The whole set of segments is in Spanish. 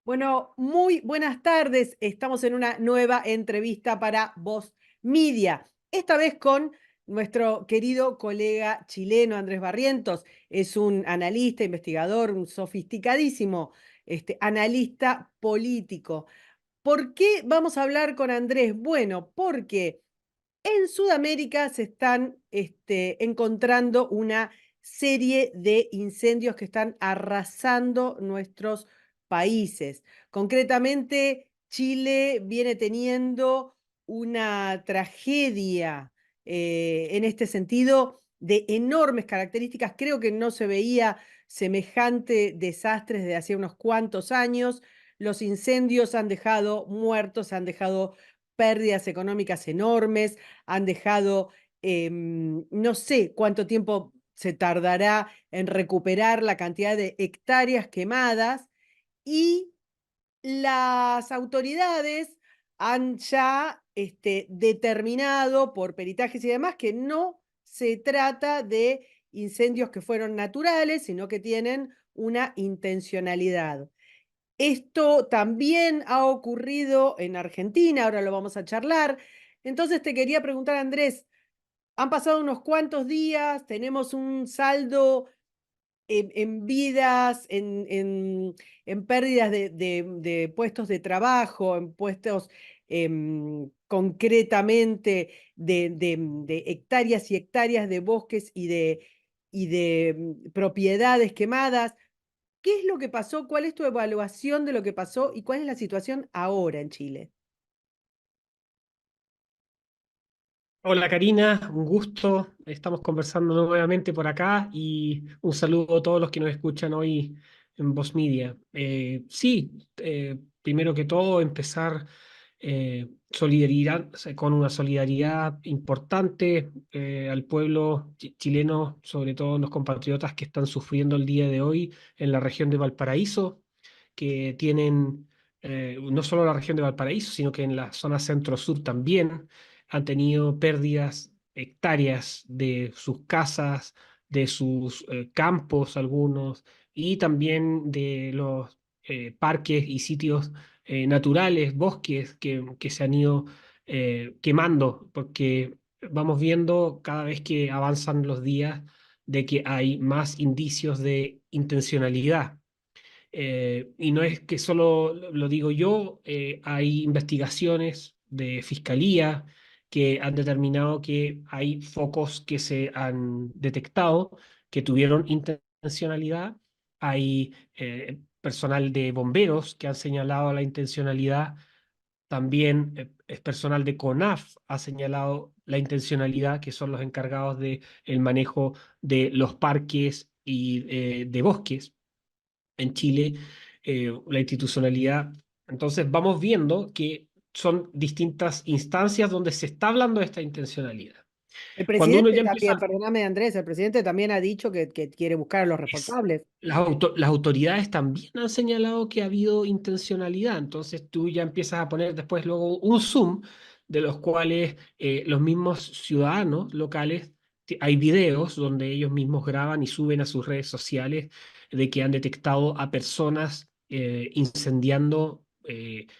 Bueno, muy buenas tardes. Estamos en una nueva entrevista para Voz Media. Esta vez con nuestro querido colega chileno Andrés Barrientos. Es un analista, investigador, un sofisticadísimo analista político. ¿Por qué vamos a hablar con Andrés? Bueno, porque en Sudamérica se están encontrando una serie de incendios que están arrasando nuestros países. Concretamente, Chile viene teniendo una tragedia en este sentido de enormes características. Creo que no se veía semejante desastre desde hace unos cuantos años. Los incendios han dejado muertos, han dejado pérdidas económicas enormes, han dejado, no sé cuánto tiempo se tardará en recuperar la cantidad de hectáreas quemadas y las autoridades han ya determinado por peritajes y demás que no se trata de incendios que fueron naturales, sino que tienen una intencionalidad. Esto también ha ocurrido en Argentina, ahora lo vamos a charlar. Entonces te quería preguntar, Andrés, han pasado unos cuantos días, tenemos un saldo en vidas, en pérdidas de puestos de trabajo, en puestos concretamente de hectáreas y hectáreas de bosques y de propiedades quemadas. ¿Qué es lo que pasó? ¿Cuál es tu evaluación de lo que pasó y cuál es la situación ahora en Chile? Hola Karina, un gusto. Estamos conversando nuevamente por acá y un saludo a todos los que nos escuchan hoy en Voz Media. Primero que todo, empezar solidaridad, o sea, con una solidaridad importante al pueblo chileno, sobre todo los compatriotas que están sufriendo el día de hoy en la región de Valparaíso, que tienen no solo la región de Valparaíso, sino que en la zona centro-sur también han tenido pérdidas hectáreas de sus casas, de sus campos algunos, y también de los parques y sitios naturales, bosques que se han ido quemando, porque vamos viendo cada vez que avanzan los días de que hay más indicios de intencionalidad. Y no es que solo lo digo yo, hay investigaciones de fiscalía que han determinado que hay focos que se han detectado que tuvieron intencionalidad. Hay personal de bomberos que han señalado la intencionalidad. También es personal de CONAF ha señalado la intencionalidad, que son los encargados de el manejo de los parques y de bosques en Chile, la institucionalidad. Entonces vamos viendo que son distintas instancias donde se está hablando de esta intencionalidad. El Cuando uno presidente ya empieza, también, perdóname Andrés, el presidente también ha dicho que quiere buscar a los es, responsables. las autoridades también han señalado que ha habido intencionalidad. Entonces tú ya empiezas a poner después luego un zoom de los cuales los mismos ciudadanos locales, hay videos donde ellos mismos graban y suben a sus redes sociales de que han detectado a personas incendiando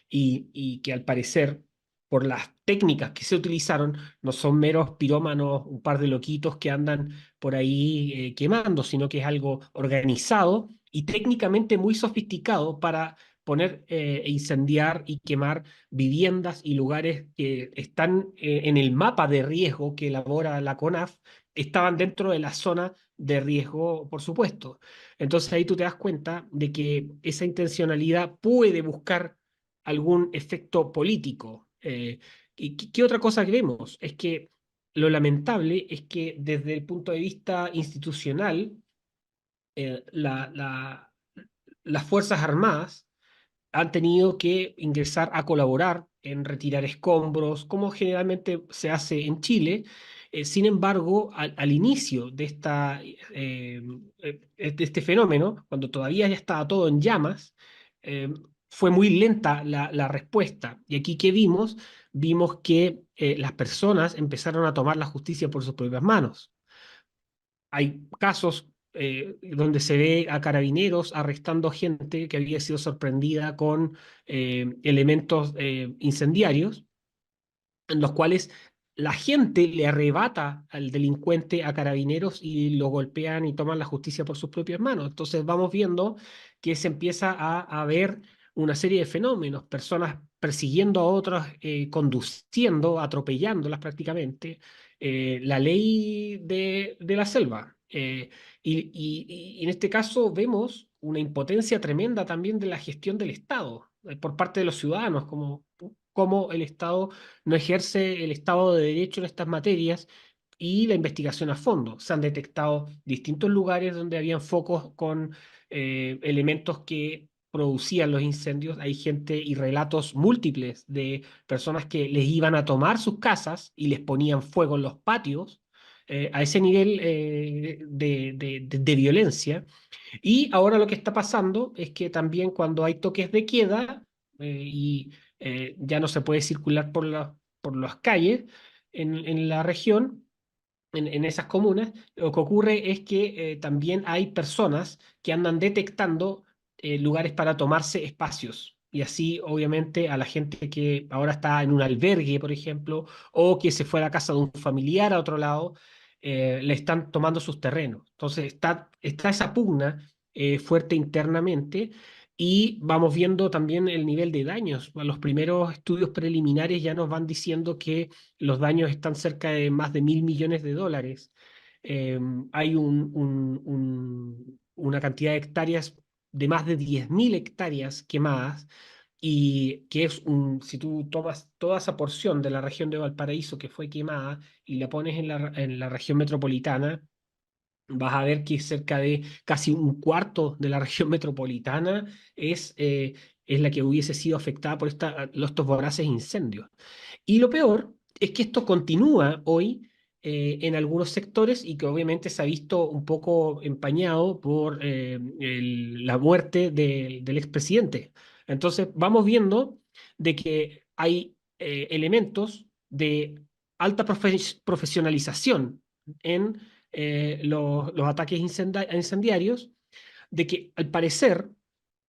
y que al parecer, por las técnicas que se utilizaron, no son meros pirómanos, un par de loquitos que andan por ahí quemando, sino que es algo organizado y técnicamente muy sofisticado para poner e incendiar y quemar viviendas y lugares que están en el mapa de riesgo que elabora la CONAF, estaban dentro de la zona de riesgo, por supuesto. Entonces ahí tú te das cuenta de que esa intencionalidad puede buscar algún efecto político. ¿Y qué otra cosa que vemos? Es que lo lamentable es que desde el punto de vista institucional, eh, la- la- las Fuerzas Armadas han tenido que ingresar a colaborar en retirar escombros, como generalmente se hace en Chile. Sin embargo, al inicio de este fenómeno, cuando todavía ya estaba todo en llamas, eh, fue muy lenta la respuesta. Y aquí, ¿qué vimos? Vimos que las personas empezaron a tomar la justicia por sus propias manos. Hay casos donde se ve a carabineros arrestando gente que había sido sorprendida con elementos incendiarios, en los cuales la gente le arrebata al delincuente a carabineros y lo golpean y toman la justicia por sus propias manos. Entonces vamos viendo que se empieza a ver una serie de fenómenos, personas persiguiendo a otras, conduciendo, atropellándolas prácticamente, la ley de la selva. Y en este caso vemos una impotencia tremenda también de la gestión del Estado, por parte de los ciudadanos, como el Estado no ejerce el Estado de Derecho en estas materias y la investigación a fondo. Se han detectado distintos lugares donde habían focos con elementos que producían los incendios. Hay gente y relatos múltiples de personas que les iban a tomar sus casas y les ponían fuego en los patios. A ese nivel de violencia. Y ahora lo que está pasando es que también cuando hay toques de queda y ya no se puede circular por las calles en la región, en esas comunas, lo que ocurre es que también hay personas que andan detectando lugares para tomarse espacios. Y así, obviamente, a la gente que ahora está en un albergue, por ejemplo, o que se fue a la casa de un familiar a otro lado, le están tomando sus terrenos. Entonces, está esa pugna fuerte internamente y vamos viendo también el nivel de daños. Los primeros estudios preliminares ya nos van diciendo que los daños están cerca de más de 1.000 millones de dólares. Hay una cantidad de hectáreas de más de 10.000 hectáreas quemadas y que si tú tomas toda esa porción de la región de Valparaíso que fue quemada y la pones en la región metropolitana, vas a ver que cerca de casi un cuarto de la región metropolitana es la que hubiese sido afectada por estos voraces incendios. Y lo peor es que esto continúa hoy en algunos sectores y que obviamente se ha visto un poco empañado por la muerte del expresidente. Entonces vamos viendo de que hay elementos de alta profesionalización en los ataques incendiarios, de que al parecer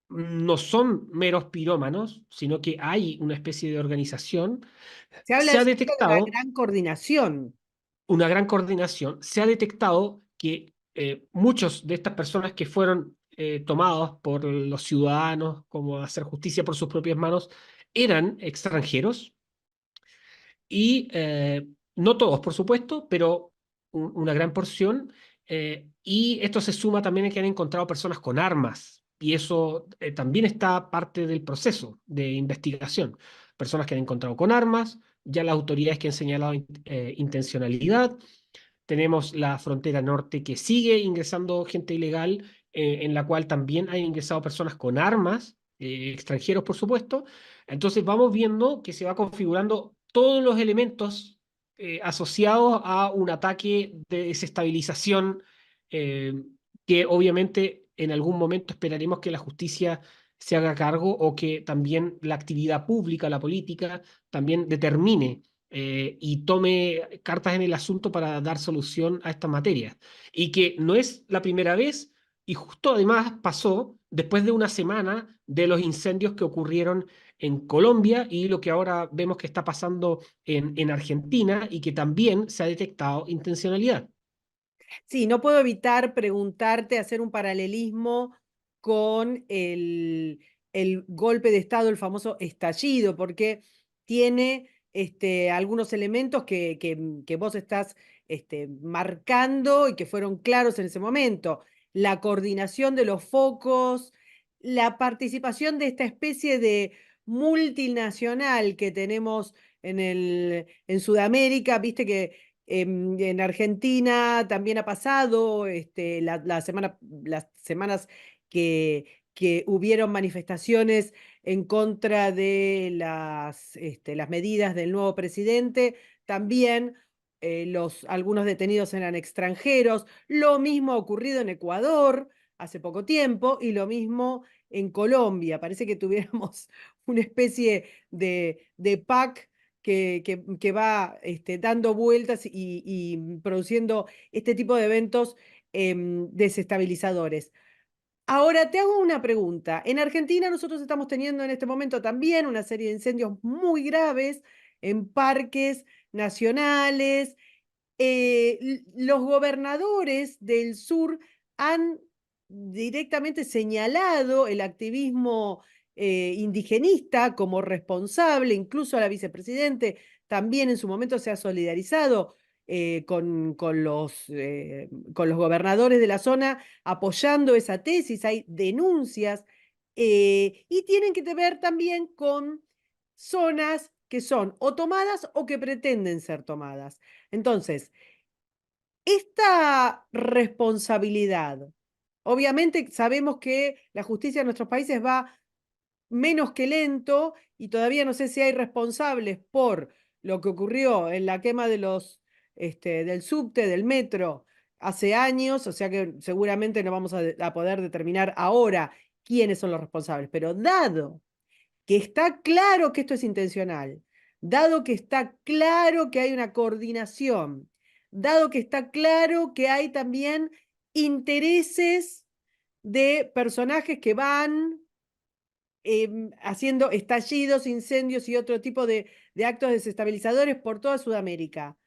no son meros pirómanos, sino que hay una especie de organización. Se ha Se habla de una detectado gran coordinación. una gran coordinación, se ha detectado que muchos de estas personas que fueron tomados por los ciudadanos como hacer justicia por sus propias manos eran extranjeros y no todos, por supuesto, pero una gran porción. Y esto se suma también a que han encontrado personas con armas. Y eso también está parte del proceso de investigación. Personas que han encontrado con armas, ya las autoridades que han señalado intencionalidad. Tenemos la frontera norte que sigue ingresando gente ilegal, en la cual también han ingresado personas con armas, extranjeros por supuesto. Entonces vamos viendo que se va configurando todos los elementos asociados a un ataque de desestabilización eh, que obviamente en algún momento esperaremos que la justicia se haga cargo o que también la actividad pública, la política, también determine y tome cartas en el asunto para dar solución a esta materia. Y que no es la primera vez, y justo además pasó después de una semana de los incendios que ocurrieron en Colombia y lo que ahora vemos que está pasando en Argentina y que también se ha detectado intencionalidad. Sí, no puedo evitar preguntarte, hacer un paralelismo con el golpe de Estado, el famoso estallido, porque tiene algunos elementos que vos estás marcando y que fueron claros en ese momento. La coordinación de los focos, la participación de esta especie de multinacional que tenemos en Sudamérica, viste que en Argentina también ha pasado, las semanas que hubieron manifestaciones en contra de las medidas del nuevo presidente, también algunos detenidos eran extranjeros. Lo mismo ha ocurrido en Ecuador hace poco tiempo y lo mismo en Colombia. Parece que tuviéramos una especie de pack que va dando vueltas y produciendo este tipo de eventos desestabilizadores. Ahora te hago una pregunta. En Argentina nosotros estamos teniendo en este momento también una serie de incendios muy graves en parques nacionales. Los gobernadores del sur han directamente señalado el activismo indigenista como responsable, incluso la vicepresidente también en su momento se ha solidarizado con los gobernadores de la zona apoyando esa tesis, hay denuncias y tienen que ver también con zonas que son o tomadas o que pretenden ser tomadas. Entonces, esta responsabilidad, obviamente sabemos que la justicia en nuestros países va menos que lento y todavía no sé si hay responsables por lo que ocurrió en la quema de del subte, del metro, hace años, o sea que seguramente no vamos a poder determinar ahora quiénes son los responsables, pero dado que está claro que esto es intencional, dado que está claro que hay una coordinación, dado que está claro que hay también intereses de personajes que van haciendo estallidos, incendios y otro tipo de actos desestabilizadores por toda Sudamérica.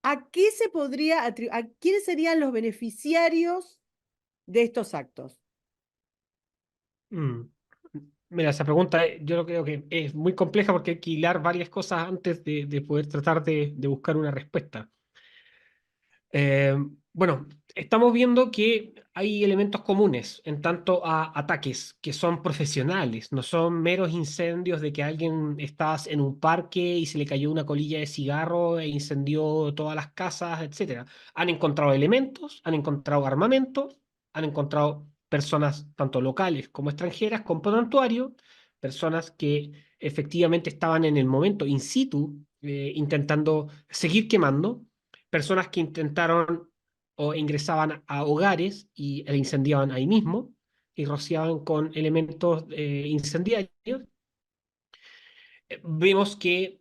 ¿A qué se podría a quiénes serían los beneficiarios de estos actos? Mm. Mira, esa pregunta yo creo que es muy compleja porque hay que hilar varias cosas antes de poder tratar de buscar una respuesta. Eh, bueno, estamos viendo que hay elementos comunes en tanto a ataques que son profesionales, no son meros incendios de que alguien está en un parque y se le cayó una colilla de cigarro e incendió todas las casas, etcétera. Han encontrado elementos, han encontrado armamento, han encontrado personas tanto locales como extranjeras con prontuario, personas que efectivamente estaban en el momento in situ intentando seguir quemando, personas que intentaron o ingresaban a hogares e incendiaban ahí mismo y rociaban con elementos incendiarios. Vemos que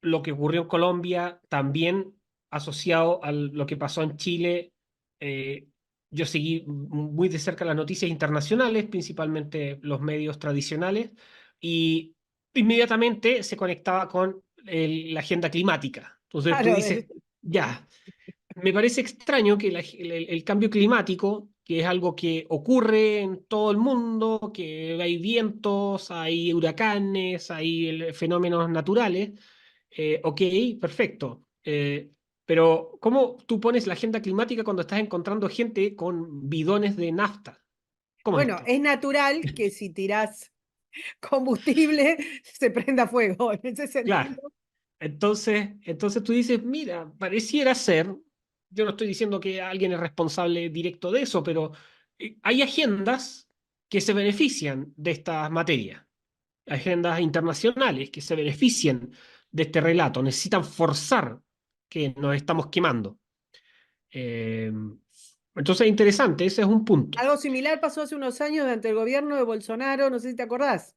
lo que ocurrió en Colombia también asociado a lo que pasó en Chile. eh, yo seguí muy de cerca las noticias internacionales, principalmente los medios tradicionales, y inmediatamente se conectaba con la agenda climática. Entonces tú Claro, dices, ya, me parece extraño que el cambio climático, que es algo que ocurre en todo el mundo, que hay vientos, hay huracanes, hay fenómenos naturales, ok, perfecto. Pero ¿cómo tú pones la agenda climática cuando estás encontrando gente con bidones de nafta? ¿Cómo es bueno, esto? es natural que si tirás combustible se prenda fuego en ese Claro. sentido. Entonces tú dices, mira, pareciera ser, yo no estoy diciendo que alguien es responsable directo de eso, pero hay agendas que se benefician de estas materias, agendas internacionales que se benefician de este relato, necesitan forzar que nos estamos quemando. Eh, entonces es interesante, ese es un punto. Algo similar pasó hace unos años durante el gobierno de Bolsonaro, no sé si te acordás.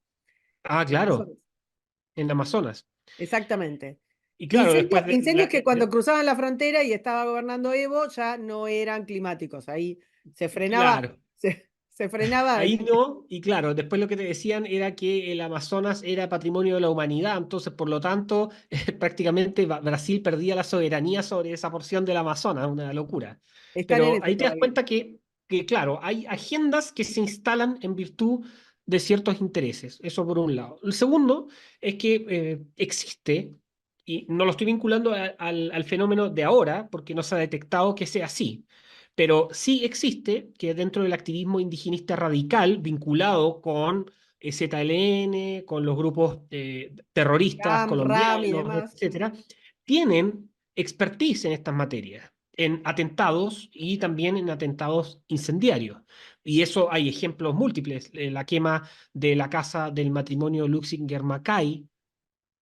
Ah, En claro, Amazonas. en Amazonas. Exactamente. Y claro, Incendios, después incendios que cuando cruzaban la frontera y estaba gobernando Evo ya no eran climáticos. Ahí se frenaba, claro. se frenaba. Ahí no, y claro, después lo que te decían era que el Amazonas era patrimonio de la humanidad, entonces por lo tanto prácticamente Brasil perdía la soberanía sobre esa porción del Amazonas, una locura. Están en Pero eso ahí te das todavía. cuenta que claro, hay agendas que se instalan en virtud de ciertos intereses, eso por un lado. El segundo es que existe, y no lo estoy vinculando al fenómeno de ahora, porque no se ha detectado que sea así, pero sí existe que dentro del activismo indigenista radical, vinculado con ZLN, con los grupos terroristas RAM y colombianos, demás. etcétera, tienen expertise en estas materias, en atentados y también en atentados incendiarios. Y eso hay ejemplos múltiples. La quema de la casa del matrimonio Luxinger-Mackay,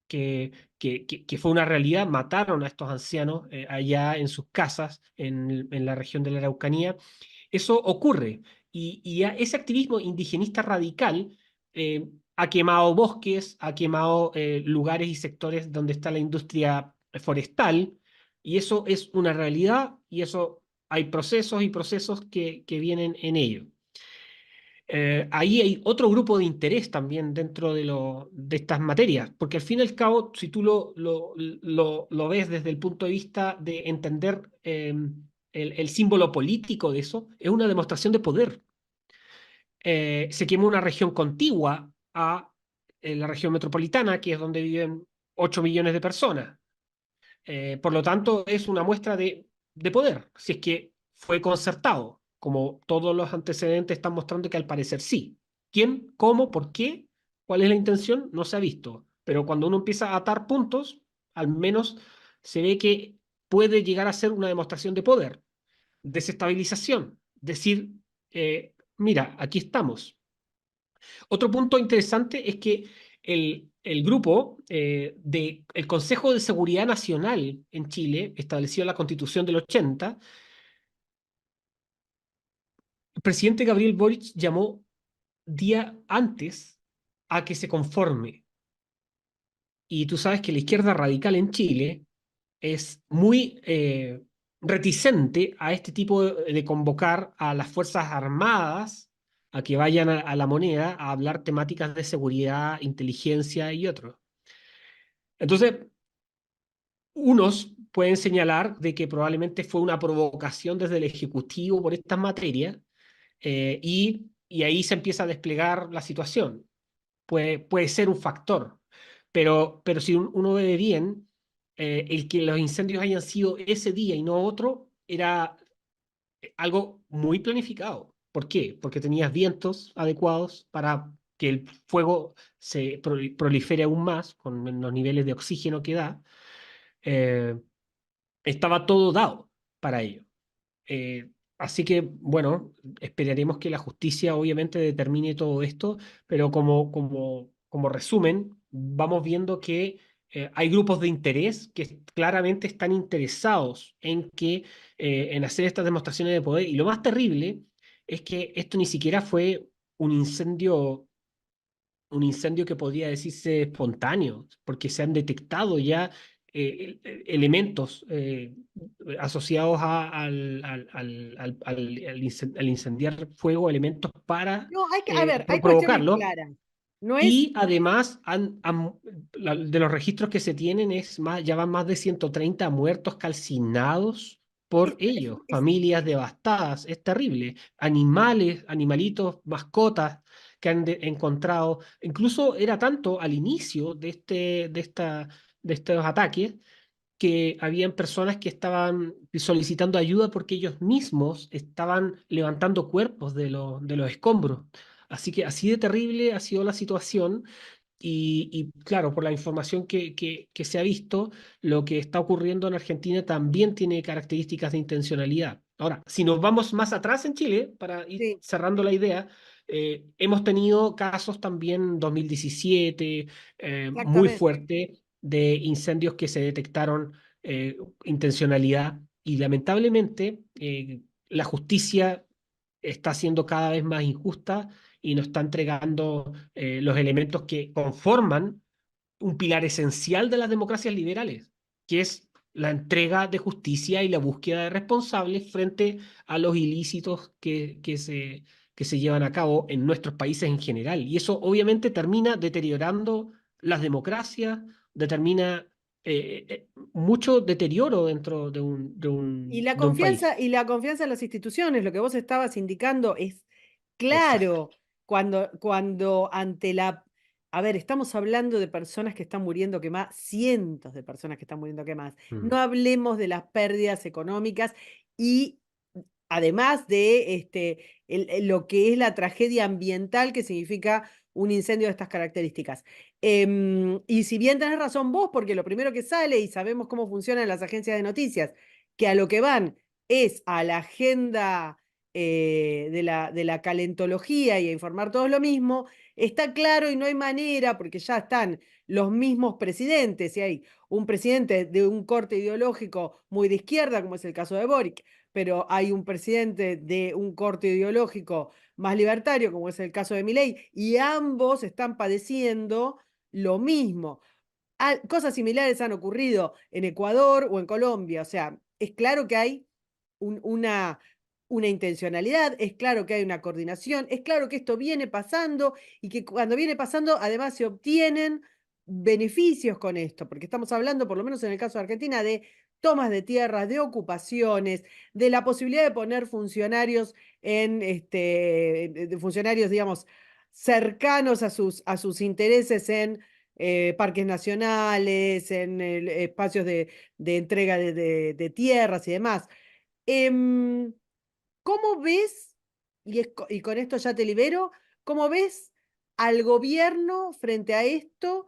que fue una realidad, mataron a estos ancianos allá en sus casas en la región de la Araucanía. Eso ocurre y ese activismo indigenista radical ha quemado bosques, ha quemado lugares y sectores donde está la industria forestal y eso es una realidad y eso hay procesos y procesos que vienen en ello. Ahí hay otro grupo de interés también dentro de estas materias, porque al fin y al cabo, si tú lo ves desde el punto de vista de entender el símbolo político de eso, es una demostración de poder. Se quemó una región contigua a la región metropolitana, que es donde viven 8 millones de personas. Por lo tanto, es una muestra de poder, si es que fue concertado, como todos los antecedentes están mostrando que al parecer sí. ¿Quién, cómo, por qué, cuál es la intención? No se ha visto. Pero cuando uno empieza a atar puntos, al menos se ve que puede llegar a ser una demostración de poder, desestabilización, decir, mira, aquí estamos. Otro punto interesante es que el grupo del Consejo de Seguridad Nacional en Chile, establecido en la Constitución del 80, el presidente Gabriel Boric llamó día antes a que se conforme. Y tú sabes que la izquierda radical en Chile es muy reticente a este tipo de convocar a las Fuerzas Armadas a que vayan a la moneda a hablar temáticas de seguridad, inteligencia y otros. Entonces, unos pueden señalar de que probablemente fue una provocación desde el Ejecutivo por estas materias y ahí se empieza a desplegar la situación. Puede ser un factor, pero si uno ve bien, el que los incendios hayan sido ese día y no otro era algo muy planificado. ¿Por qué? Porque tenías vientos adecuados para que el fuego se prolifere aún más con los niveles de oxígeno que da. Eh, Estaba todo dado para ello. Así que, bueno, esperaremos que la justicia obviamente determine todo esto, pero como resumen, vamos viendo que hay grupos de interés que claramente están interesados en hacer estas demostraciones de poder. Y lo más terrible es que esto ni siquiera fue un incendio un incendio que podría decirse espontáneo, porque se han detectado ya elementos asociados al incendiar fuego, elementos para No, a ver, hay cuestiones provocarlo. claras. No es, Y además, de los registros que se tienen, ya van más de 130 muertos calcinados por es, es- ellos, es- familias devastadas, es terrible. Animales, animalitos, mascotas que han encontrado. Incluso era tanto al inicio de estos ataques que habían personas que estaban solicitando ayuda porque ellos mismos estaban levantando cuerpos de los escombros. Así que así de terrible ha sido la situación y claro, por la información que se ha visto, lo que está ocurriendo en Argentina también tiene características de intencionalidad. Ahora, si nos vamos más atrás en Chile, para ir sí, cerrando la idea, hemos tenido casos también en 2017 muy exactamente. fuerte de incendios que se detectaron intencionalidad y lamentablemente la justicia está siendo cada vez más injusta y no está entregando los elementos que conforman un pilar esencial de las democracias liberales, que es la entrega de justicia y la búsqueda de responsables frente a los ilícitos que se llevan a cabo en nuestros países en general. Y eso obviamente termina deteriorando las democracias, determina mucho deterioro dentro de un país. Y la confianza en las instituciones, lo que vos estabas indicando es Exacto. claro cuando ante la... A ver, estamos hablando de personas que están muriendo quemadas, cientos de personas que están muriendo quemadas. No Mm. hablemos de las pérdidas económicas y además de lo que es la tragedia ambiental que significa un incendio de estas características. Y si bien tenés razón vos, porque lo primero que sale, y sabemos cómo funcionan las agencias de noticias, que a lo que van es a la agenda de la calentología y a informar todos lo mismo, está claro y no hay manera, porque ya están los mismos presidentes, y hay un presidente de un corte ideológico muy de izquierda, como es el caso de Boric, pero hay un presidente de un corte ideológico más libertario, como es el caso de Milei, y ambos están padeciendo lo mismo. Cosas similares han ocurrido en Ecuador o en Colombia, o sea, es claro que hay una intencionalidad, es claro que hay una coordinación, es claro que esto viene pasando y que cuando viene pasando además se obtienen beneficios con esto, porque estamos hablando, por lo menos en el caso de Argentina, de tomas de tierras, de ocupaciones, de la posibilidad de poner funcionarios de funcionarios, digamos, cercanos a sus intereses en parques nacionales, en espacios de entrega de tierras y demás. Em, ¿Cómo ves, y con esto ya te libero, cómo ves al gobierno frente a esto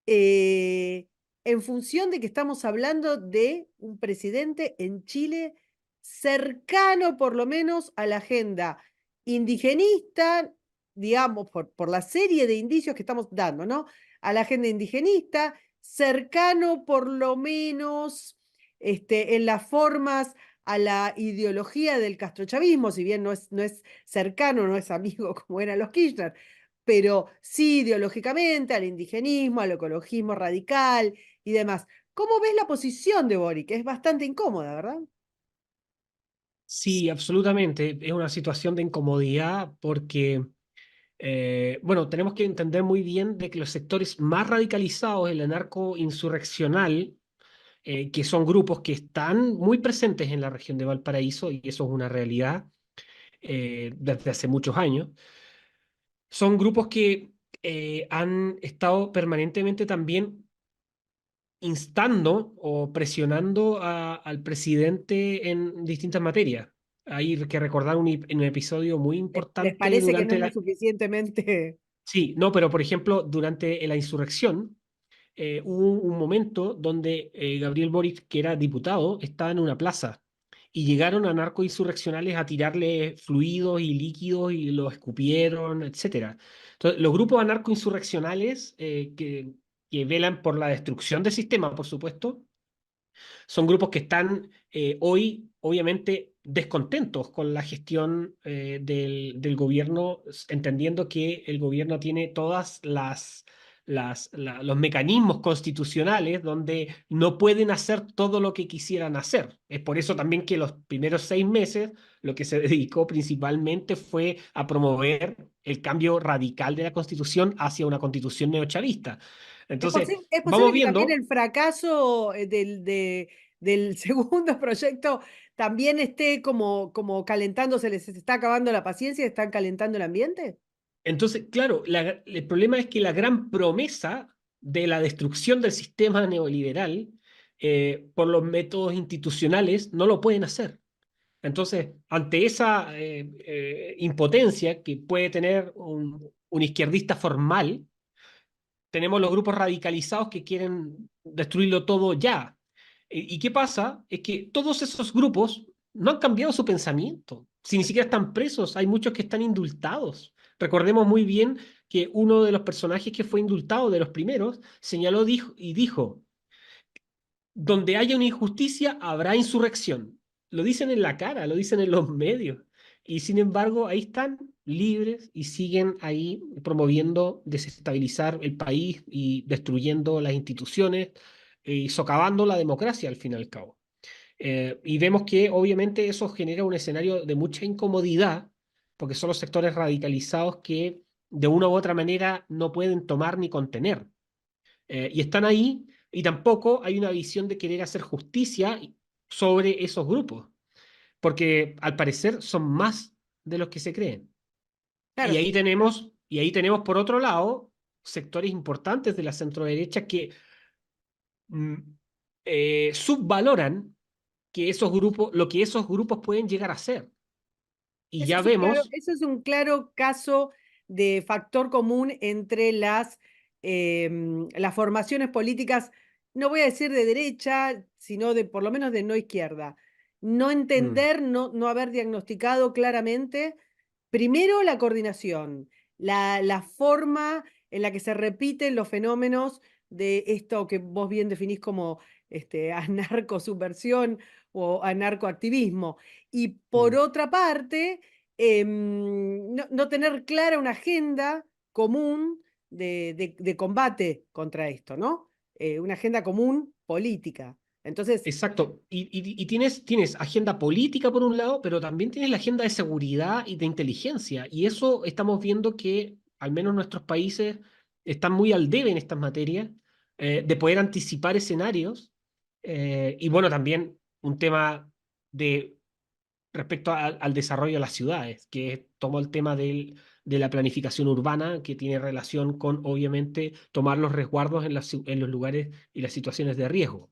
eh, en función de que estamos hablando de un presidente en Chile cercano por lo menos a la agenda indigenista, digamos, por la serie de indicios que estamos dando, ¿no? A la agenda indigenista, cercano por lo menos en las formas a la ideología del castrochavismo, si bien no es cercano, no es amigo como eran los Kirchner, pero sí ideológicamente al indigenismo, al ecologismo radical y demás. ¿Cómo ves la posición de Boric? Es bastante incómoda, ¿verdad? Sí, absolutamente. Es una situación de incomodidad porque, bueno, tenemos que entender muy bien de que los sectores más radicalizados en la narco-insurreccional, que son grupos que están muy presentes en la región de Valparaíso, y eso es una realidad desde hace muchos años, son grupos que han estado permanentemente también instando o presionando al presidente en distintas materias. Hay que recordar un episodio muy ¿Les importante parece que no durante es lo la... suficientemente? Sí, no, pero por ejemplo, durante la insurrección, hubo un momento donde Gabriel Boric, que era diputado, estaba en una plaza y llegaron a narcoinsurreccionales a tirarle fluidos y líquidos y lo escupieron, etcétera. Entonces, los grupos anarcoinsurreccionales que velan por la destrucción del sistema, por supuesto, son grupos que están hoy, obviamente, descontentos con la gestión del gobierno, entendiendo que el gobierno tiene todas los mecanismos constitucionales donde no pueden hacer todo lo que quisieran hacer. Es por eso también que los primeros 6 meses lo que se dedicó principalmente fue a promover el cambio radical de la constitución hacia una constitución neochavista. Entonces, Es vamos posible que también viendo. el fracaso del segundo proyecto también esté como calentándose, les está acabando la paciencia, están calentando el ambiente? Entonces, claro, el problema es que la gran promesa de la destrucción del sistema neoliberal por los métodos institucionales no lo pueden hacer. Entonces, ante esa impotencia que puede tener un izquierdista formal, tenemos los grupos radicalizados que quieren destruirlo todo ya. ¿Y qué pasa? Es que todos esos grupos no han cambiado su pensamiento. Si ni siquiera están presos, hay muchos que están indultados. Recordemos muy bien que uno de los personajes que fue indultado, de los primeros, señaló y dijo, donde haya una injusticia, habrá insurrección. Lo dicen en la cara, lo dicen en los medios. Y sin embargo, ahí están libres y siguen ahí promoviendo desestabilizar el país y destruyendo las instituciones y socavando la democracia al fin y al cabo. Y vemos que obviamente eso genera un escenario de mucha incomodidad, porque son los sectores radicalizados que de una u otra manera no pueden tomar ni contener. Y están ahí y tampoco hay una visión de querer hacer justicia sobre esos grupos, porque al parecer son más de los que se creen. Claro, Y ahí tenemos por otro lado sectores importantes de la centroderecha que mm, subvaloran que esos grupos, lo que esos grupos pueden llegar a ser. Y ya vemos, eso es un claro caso de factor común entre las formaciones políticas, no voy a decir de derecha, sino de por lo menos de no izquierda. No mm, entender, no haber diagnosticado claramente, primero la coordinación, la forma en la que se repiten los fenómenos de esto que vos bien definís como anarcosubversión o anarcoactivismo. Y por mm. otra parte, no tener clara una agenda común de combate contra esto, ¿no? Una agenda común política. Entonces, Exacto. Y tienes agenda política por un lado, pero también tienes la agenda de seguridad y de inteligencia. Y eso estamos viendo que al menos nuestros países están muy al debe en estas materias, de poder anticipar escenarios. Y bueno, también un tema de respecto al desarrollo de las ciudades, que tomó el tema de la planificación urbana, que tiene relación con, obviamente, tomar los resguardos en los lugares y las situaciones de riesgo,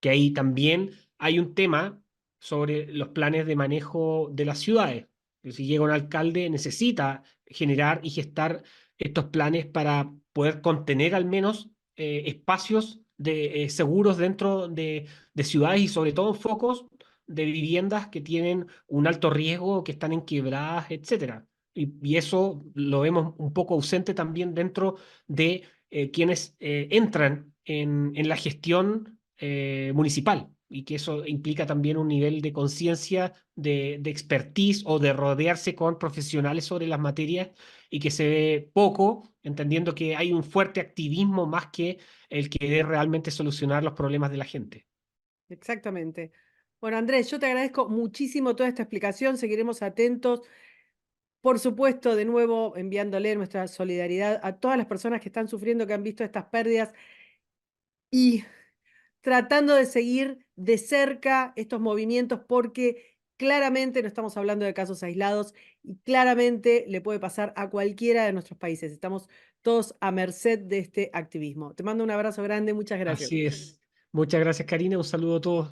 que ahí también hay un tema sobre los planes de manejo de las ciudades. Que si llega un alcalde, necesita generar y gestar estos planes para poder contener al menos espacios seguros dentro de ciudades y sobre todo en focos de viviendas que tienen un alto riesgo, que están en quebradas, etcétera. Y eso lo vemos un poco ausente también dentro de quienes entran en la gestión municipal, y que eso implica también un nivel de conciencia, de expertise o de rodearse con profesionales sobre las materias, y que se ve poco, entendiendo que hay un fuerte activismo más que el que debe realmente solucionar los problemas de la gente. exactamente. Bueno, Andrés, yo te agradezco muchísimo toda esta explicación, seguiremos atentos. Por supuesto, de nuevo, enviándole nuestra solidaridad a todas las personas que están sufriendo, que han visto estas pérdidas y tratando de seguir de cerca estos movimientos porque claramente no estamos hablando de casos aislados y claramente le puede pasar a cualquiera de nuestros países. Estamos todos a merced de este activismo. Te mando un abrazo grande, muchas gracias. Así es. Muchas gracias, Karina. Un saludo a todos.